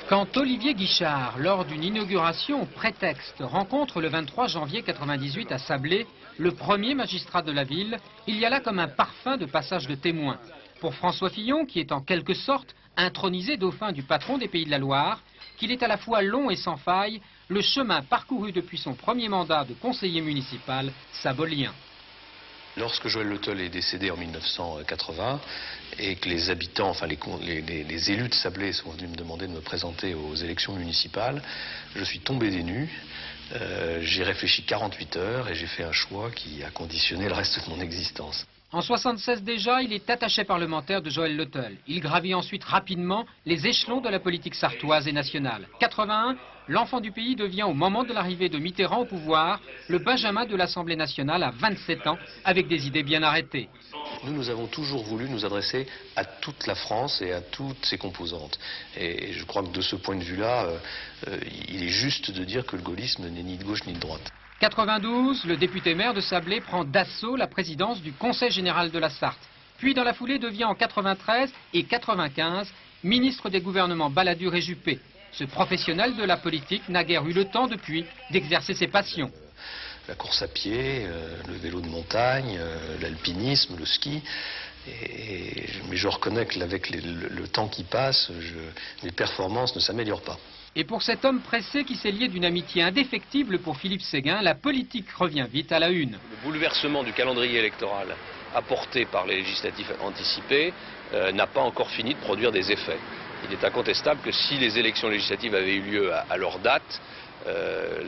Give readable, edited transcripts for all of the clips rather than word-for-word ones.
Quand Olivier Guichard, lors d'une inauguration prétexte, rencontre le 23 janvier 1998 à Sablé, le premier magistrat de la ville, il y a là comme un parfum de passage de témoin. Pour François Fillon, qui est en quelque sorte intronisé dauphin du patron des Pays de la Loire, qu'il est à la fois long et sans faille, le chemin parcouru depuis son premier mandat de conseiller municipal sabolien. Lorsque Joël Le Teul est décédé en 1980 et que les habitants, enfin les élus de Sablé sont venus me demander de me présenter aux élections municipales, je suis tombé des nues. J'ai réfléchi 48 heures et j'ai fait un choix qui a conditionné le reste de mon existence. En 1976 déjà, il est attaché parlementaire de Joël Le Teul. Il gravit ensuite rapidement les échelons de la politique sartoise et nationale. 81, l'enfant du pays devient au moment de l'arrivée de Mitterrand au pouvoir le Benjamin de l'Assemblée nationale à 27 ans avec des idées bien arrêtées. Nous avons toujours voulu nous adresser à toute la France et à toutes ses composantes. Et je crois que de ce point de vue-là, il est juste de dire que le gaullisme n'est ni de gauche ni de droite. 92, le député maire de Sablé prend d'assaut la présidence du Conseil général de la Sarthe. Puis dans la foulée devient en 93 et 95 ministre des gouvernements Balladur et Juppé. Ce professionnel de la politique n'a guère eu le temps depuis d'exercer ses passions. La course à pied, le vélo de montagne, l'alpinisme, le ski. Mais je reconnais qu'avec le temps qui passe, mes performances ne s'améliorent pas. Et pour cet homme pressé qui s'est lié d'une amitié indéfectible pour Philippe Séguin, la politique revient vite à la une. Le bouleversement du calendrier électoral apporté par les législatives anticipées n'a pas encore fini de produire des effets. Il est incontestable que si les élections législatives avaient eu lieu à leur date,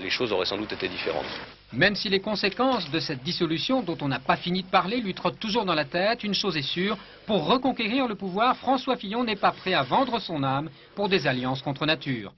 les choses auraient sans doute été différentes. Même si les conséquences de cette dissolution, dont on n'a pas fini de parler, lui trottent toujours dans la tête, une chose est sûre, pour reconquérir le pouvoir, François Fillon n'est pas prêt à vendre son âme pour des alliances contre nature.